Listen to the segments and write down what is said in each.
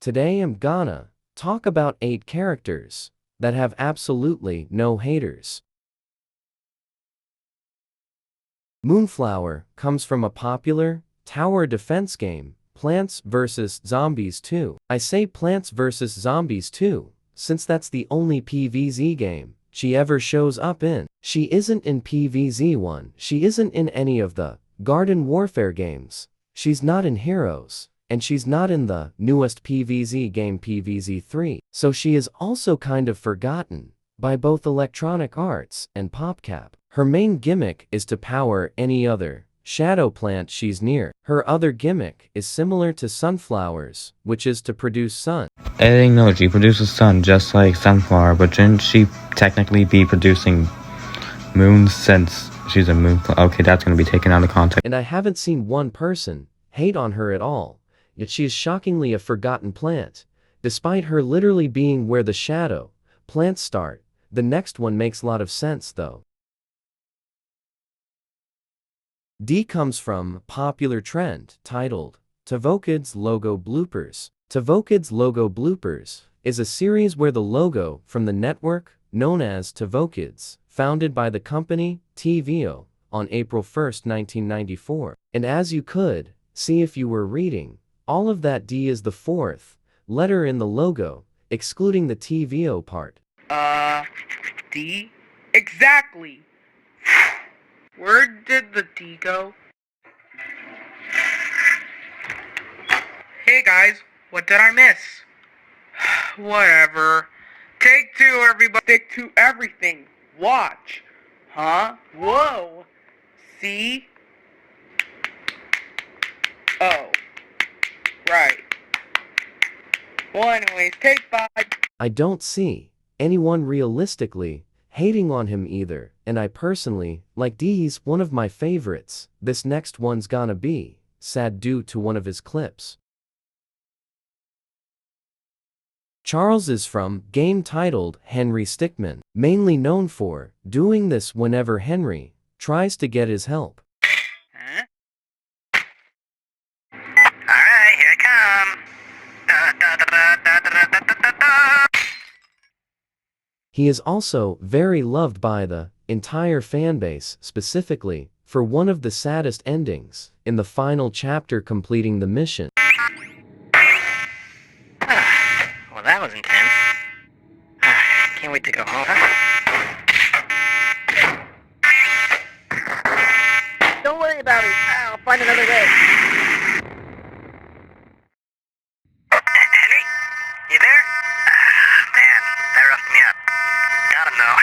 Today I'm gonna talk about 8 characters that have absolutely no haters. Moonflower comes from a popular tower defense game, Plants vs. Zombies 2. I say Plants vs. Zombies 2, since that's the only PvZ game she ever shows up in. She isn't in PvZ 1, she isn't in any of the Garden Warfare games, she's not in Heroes, and she's not in the newest PvZ game PvZ 3, so she is also kind of forgotten by both Electronic Arts and PopCap. Her main gimmick is to power any other shadow plant she's near. Her other gimmick is similar to sunflowers, which is to produce sun. I didn't know she produces sun just like sunflower, but shouldn't she technically be producing moons since she's a moon? Okay, that's gonna be taken out of context. And I haven't seen one person hate on her at all, yet she is shockingly a forgotten plant. Despite her literally being where the shadow plants start, the next one makes a lot of sense though. D comes from popular trend titled Tavokids Logo Bloopers. Tavokids Logo Bloopers is a series where the logo from the network known as Tavokids, founded by the company TVO on April 1, 1994. And as you could see if you were reading, all of that D is the fourth letter in the logo, excluding the TVO part. D? Exactly! Where did the D go? Hey guys, what did I miss? Whatever. Take 2, everybody. Stick to everything. Watch. Huh? Whoa. See? Oh. Right. Well, anyways, take 5. I don't see anyone realistically hating on him either, and I personally like D. He's one of my favorites. This next one's gonna be sad due to one of his clips. Charles is from game titled Henry Stickmin, mainly known for doing this whenever Henry tries to get his help. Huh? Alright, here I come. Da, da, da, da, da, da, da, da, da. He is also very loved by the entire fanbase, specifically for one of the saddest endings in the final chapter completing the mission. Well, that was intense. Can't wait to go home. Don't worry about it. I'll find another way. Henry? You there? Man, that roughed me up. Gotta know.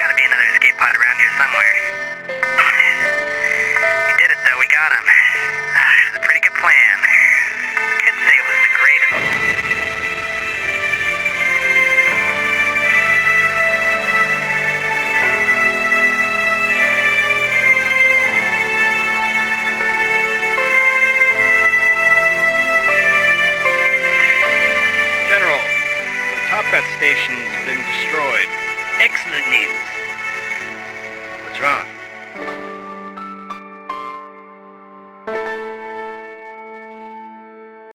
Gotta be another escape pod around here somewhere. We did it though, we got him. It was a pretty good plan. Could say it was the greatest. General, the Toppat station's been destroyed. Excellent news. What's wrong?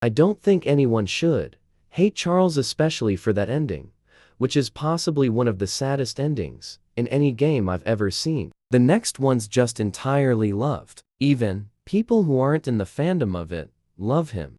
I don't think anyone should hate Charles, especially for that ending, which is possibly one of the saddest endings in any game I've ever seen. The next one's just entirely loved. Even people who aren't in the fandom of it love him.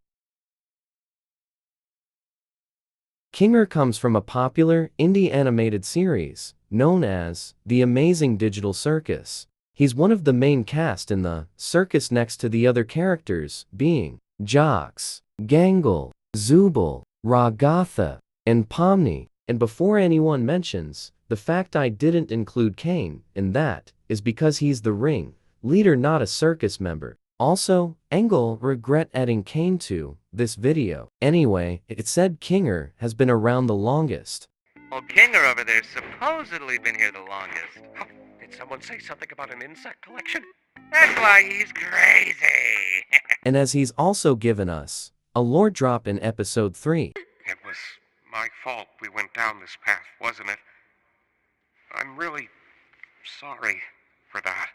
Kinger comes from a popular indie animated series known as The Amazing Digital Circus. He's one of the main cast in the circus next to the other characters being Jocks, Gangle, Zooble, Ragatha, and Pomni. And before anyone mentions the fact I didn't include Kane in that, is because he's the ring leader, not a circus member. Also, Engel regret adding Kane to this video. Anyway, it said Kinger has been around the longest. Well, Kinger over there's supposedly been here the longest. Oh, did someone say something about an insect collection? That's why he's crazy. And as he's also given us a lore drop in episode 3. It was my fault we went down this path, wasn't it? I'm really sorry for that.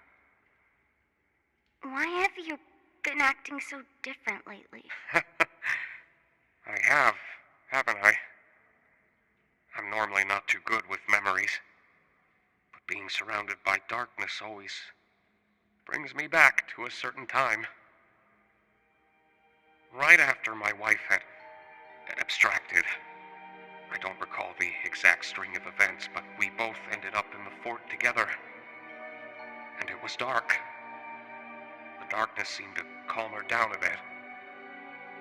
Why have you been acting so different lately? have, haven't I? I'm normally not too good with memories, but being surrounded by darkness always brings me back to a certain time. Right after my wife had abstracted. I don't recall the exact string of events, but we both ended up in the fort together. And it was dark. The darkness seemed to calm her down a bit.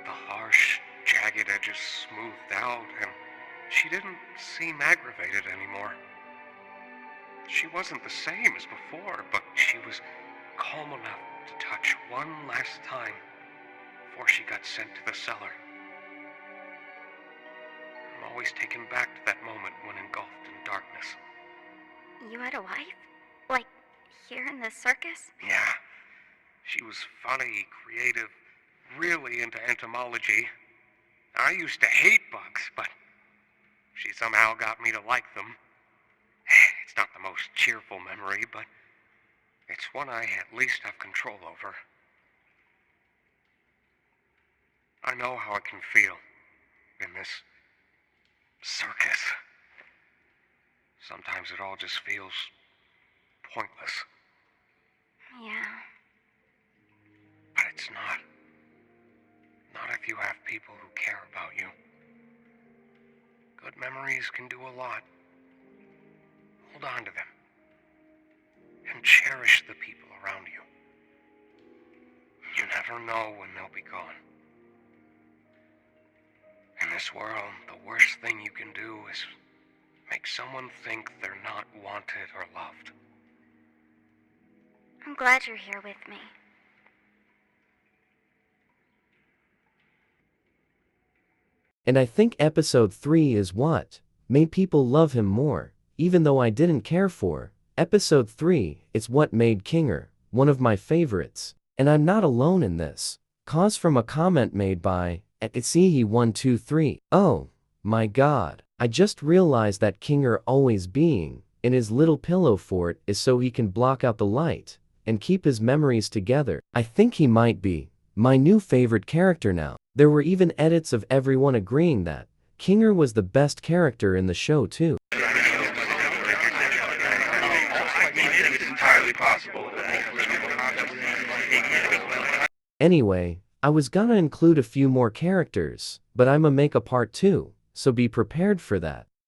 The harsh, jagged edges smoothed out, and she didn't seem aggravated anymore. She wasn't the same as before, but she was calm enough to touch one last time before she got sent to the cellar. I'm always taken back to that moment when engulfed in darkness. You had a wife? Like, here in the circus? Yeah, she was funny, creative, really into entomology. I used to hate bugs, but she somehow got me to like them. It's not the most cheerful memory, but it's one I at least have control over. I know how it can feel in this circus. Sometimes it all just feels pointless, Yeah. but it's not. Not if you have people who care about you. Good memories can do a lot. Hold on to them. And cherish the people around you. You never know when they'll be gone. In this world, the worst thing you can do is make someone think they're not wanted or loved. I'm glad you're here with me. And I think episode 3 is what made people love him more, even though I didn't care for episode 3. It's what made Kinger one of my favorites. And I'm not alone in this. Cause from a comment made by @itsihi123. Oh my god. I just realized that Kinger always being in his little pillow fort is so he can block out the light and keep his memories together. I think he might be my new favorite character now. There were even edits of everyone agreeing that Kinger was the best character in the show too. Anyway, I was gonna include a few more characters, but I'ma make a part 2, so be prepared for that.